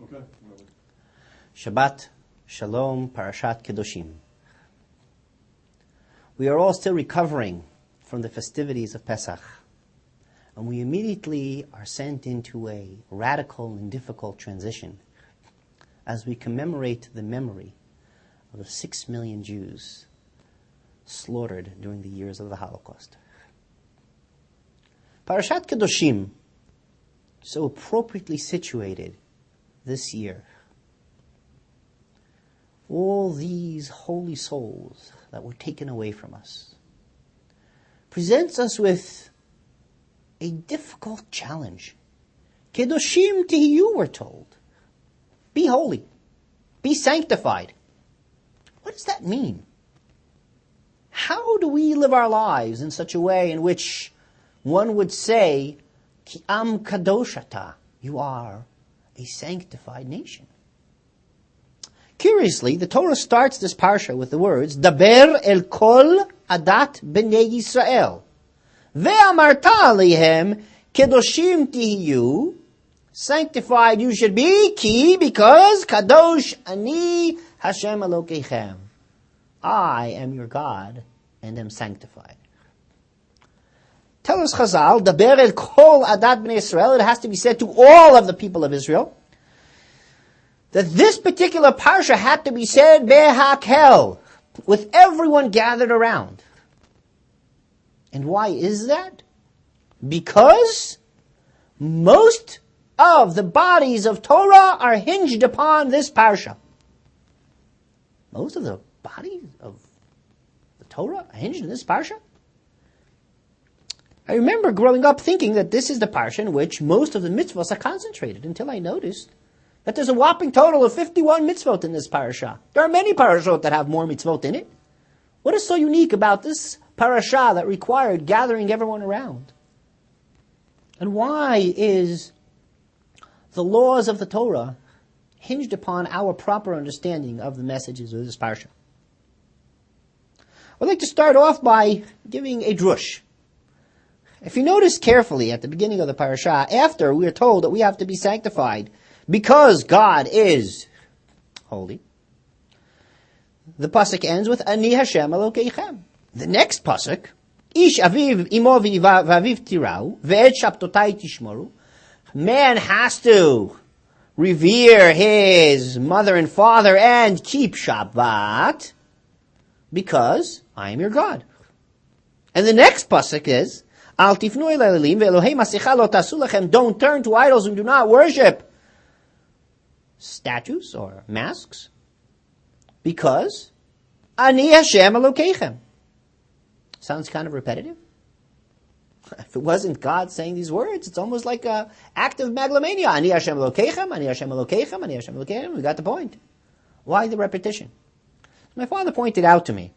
Okay. Shabbat Shalom, Parashat Kedoshim. We are all still recovering from the festivities of Pesach, and we immediately are sent into a radical and difficult transition as we commemorate the memory of the 6 million Jews slaughtered during the years of the Holocaust. Parashat Kedoshim, so appropriately situated this year. All these holy souls that were taken away from us presents us with a difficult challenge. Kedoshim tihiyu, we're told. Be holy. Be sanctified. What does that mean? How do we live our lives in such a way in which one would say, Ki am kadoshata, you are a sanctified nation? Curiously, the Torah starts this parsha with the words, Daber el kol adat b'nei Yisrael, ve'amarta alehem kedoshim tihiyu, sanctified you should be, because kadosh ani Hashem Elokeichem, I am your God and am sanctified. Tell us Chazal, Daber el kol adat b'nei Yisrael, it has to be said to all of the people of Israel, that this particular parsha had to be said behakel, with everyone gathered around. And why is that? Because most of the bodies of Torah are hinged upon this parsha. Most of the bodies of the Torah are hinged in this parsha? I remember growing up thinking that this is the parsha in which most of the mitzvahs are concentrated, until I noticed that there's a whopping total of 51 mitzvot in this parasha. There are many parashot that have more mitzvot in it. What is so unique about this parasha that required gathering everyone around? And why is the laws of the Torah hinged upon our proper understanding of the messages of this parasha? I'd like to start off by giving a drush. If you notice carefully at the beginning of the parasha, after we are told that we have to be sanctified because God is holy, the pasuk ends with Ani Hashem Elokeichem. The next pasuk, Ish aviv imo v'aviv tirau ve'et shabtotai tishmoru. Man has to revere his mother and father and keep Shabbat because I am your God. And the next pasuk is Al tifnu el elalim ve'elohei masecha lo tasu lechem. Don't turn to idols and do not worship statues or masks, because Ani Hashem Elokeichem. Sounds kind of repetitive. If it wasn't God saying these words, it's almost like an act of megalomania. Ani Hashem Elokeichem, Ani Hashem Elokeichem, Ani Hashem Elokeichem. We got the point. Why the repetition? My father pointed out to me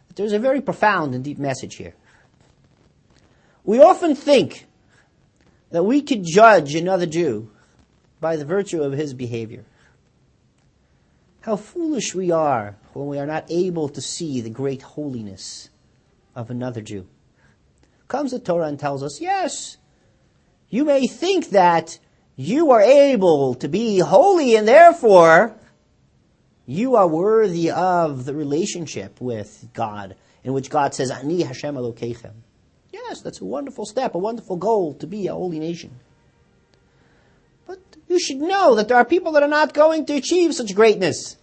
that there's a very profound and deep message here. We often think that we could judge another Jew by the virtue of his behavior. How foolish we are when we are not able to see the great holiness of another Jew. Comes the Torah and tells us, yes, you may think that you are able to be holy and therefore you are worthy of the relationship with God, in which God says, Ani Hashem Elokeichem. Yes, that's a wonderful step, a wonderful goal to be a holy nation. But you should know that there are people that are not going to achieve such greatness.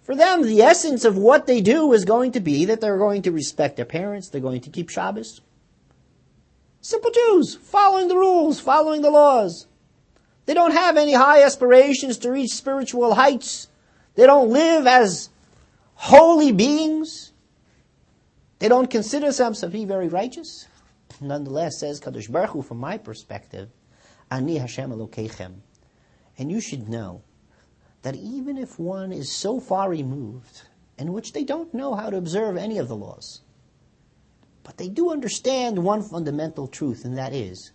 For them, the essence of what they do is going to be that they're going to respect their parents, they're going to keep Shabbos. Simple Jews, following the rules, following the laws. They don't have any high aspirations to reach spiritual heights. They don't live as holy beings. They don't consider themselves to be very righteous. Nonetheless, says Kadosh Baruch Hu, from my perspective, Ani Hashem Elokeichem. And you should know that even if one is so far removed, in which they don't know how to observe any of the laws, but they do understand one fundamental truth, and that is,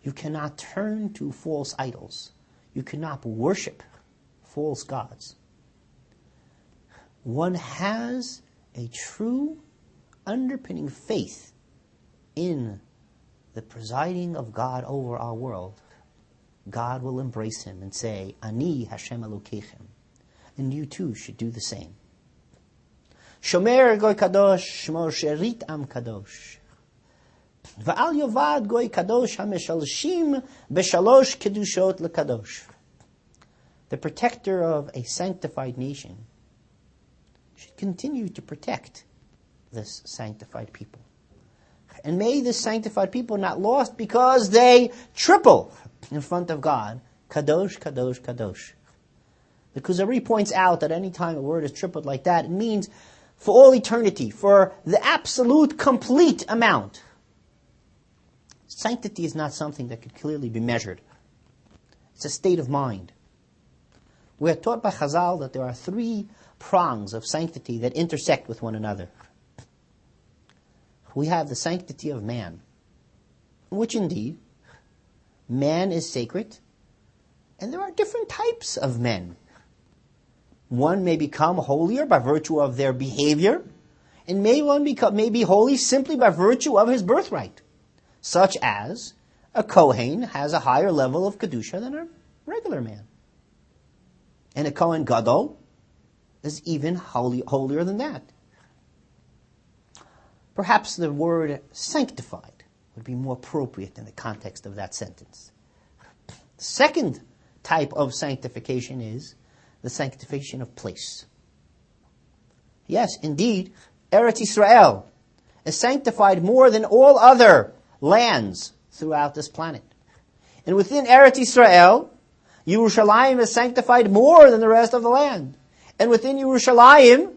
you cannot turn to false idols. You cannot worship false gods. One has a true underpinning faith in the presiding of God over our world. God will embrace him and say, Ani Hashem Elokeichem. And you too should do the same. Shomer goy kadosh, shmor sherit am kadosh. Va'al yovad goy kadosh hameshalshim beshalosh kedushot lekadosh. The protector of a sanctified nation should continue to protect this sanctified people. And may this sanctified people not lost because they triple in front of God, kadosh, kadosh, kadosh. The Kuzari points out that any time a word is tripled like that, it means for all eternity, for the absolute, complete amount. Sanctity is not something that could clearly be measured. It's a state of mind. We are taught by Chazal that there are 3 prongs of sanctity that intersect with one another. We have the sanctity of man, which indeed, man is sacred, and there are different types of men. One may become holier by virtue of their behavior, and may be holy simply by virtue of his birthright, such as a Kohen has a higher level of Kedusha than a regular man. And a Kohen Gadol is even holier than that. Perhaps the word sanctified would be more appropriate in the context of that sentence. The second type of sanctification is the sanctification of place. Yes, indeed, Eretz Yisrael is sanctified more than all other lands throughout this planet. And within Eretz Yisrael, Yerushalayim is sanctified more than the rest of the land. And within Yerushalayim,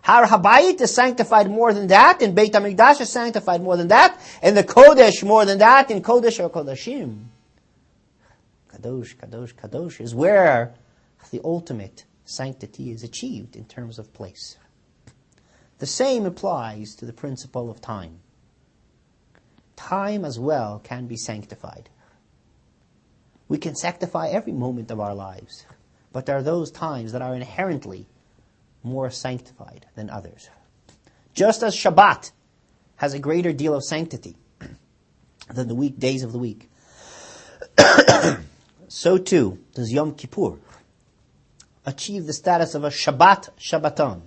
Har Habayit is sanctified more than that, and Beit HaMikdash is sanctified more than that, and the Kodesh more than that, and Kodesh or Kodashim. Kadosh, Kadosh, Kadosh is where the ultimate sanctity is achieved in terms of place. The same applies to the principle of time. Time as well can be sanctified. We can sanctify every moment of our lives, but there are those times that are inherently more sanctified than others. Just as Shabbat has a greater deal of sanctity than the weekdays of the week, so too does Yom Kippur achieve the status of a Shabbat Shabbaton,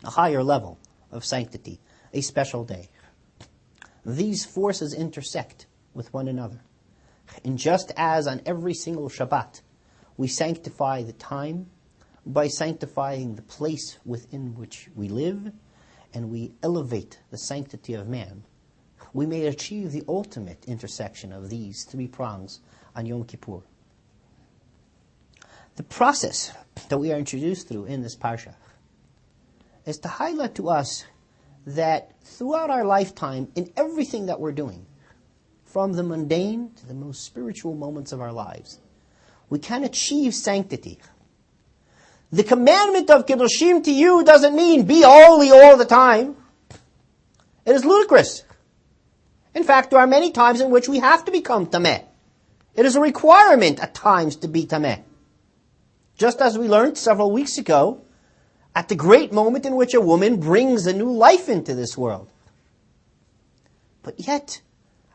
a higher level of sanctity, a special day. These forces intersect with one another. And just as on every single Shabbat we sanctify the time by sanctifying the place within which we live, and we elevate the sanctity of man, we may achieve the ultimate intersection of these 3 prongs on Yom Kippur. The process that we are introduced through in this parsha is to highlight to us that throughout our lifetime, in everything that we're doing, from the mundane to the most spiritual moments of our lives, we can achieve sanctity. The commandment of Kedoshim to you doesn't mean be holy all the time. It is ludicrous. In fact, there are many times in which we have to become tameh. It is a requirement at times to be tameh. Just as we learned several weeks ago, at the great moment in which a woman brings a new life into this world. But yet,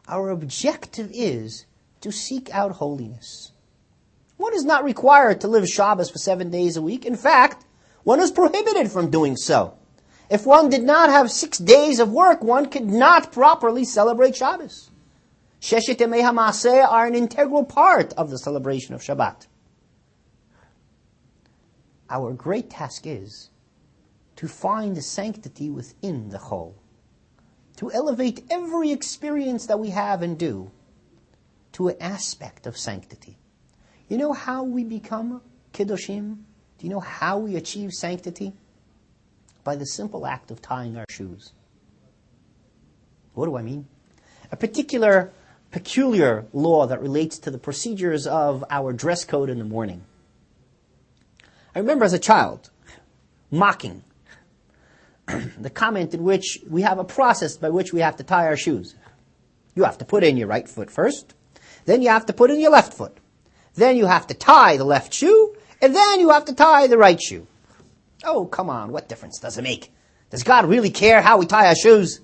our objective is to seek out holiness. One is not required to live Shabbos for 7 days a week. In fact, one is prohibited from doing so. If one did not have 6 days of work, one could not properly celebrate Shabbos. Sheshet Yemei HaMaaseh are an integral part of the celebration of Shabbat. Our great task is to find the sanctity within the whole, to elevate every experience that we have and do to an aspect of sanctity. You know how we become Kedoshim? Do you know how we achieve sanctity? By the simple act of tying our shoes. What do I mean? A particular, peculiar law that relates to the procedures of our dress code in the morning. I remember as a child mocking the comment in which we have a process by which we have to tie our shoes. You have to put in your right foot first, then you have to put in your left foot. Then you have to tie the left shoe, and then you have to tie the right shoe. Oh, come on, what difference does it make? Does God really care how we tie our shoes?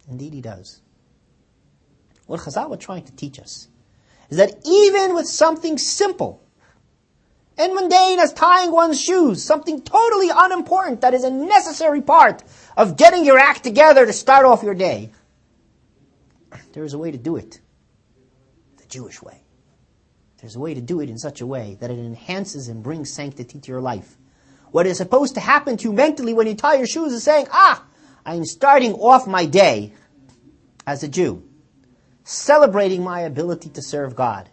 Indeed He does. What Chazal were trying to teach us is that even with something simple and mundane as tying one's shoes, something totally unimportant that is a necessary part of getting your act together to start off your day, there is a way to do it, the Jewish way. There's a way to do it in such a way that it enhances and brings sanctity to your life. What is supposed to happen to you mentally when you tie your shoes is saying, I'm starting off my day as a Jew, celebrating my ability to serve God.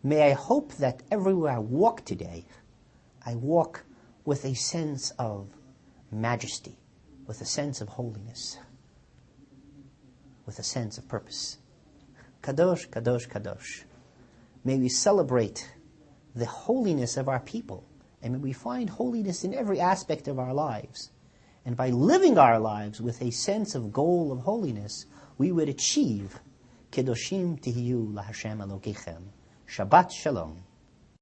May I hope that everywhere I walk today, I walk with a sense of majesty, with a sense of holiness, with a sense of purpose. Kadosh, Kadosh, Kadosh. May we celebrate the holiness of our people, and may we find holiness in every aspect of our lives. And by living our lives with a sense of goal of holiness, we would achieve Kedoshim tihiyu laHashem Elokechem. Shabbat Shalom.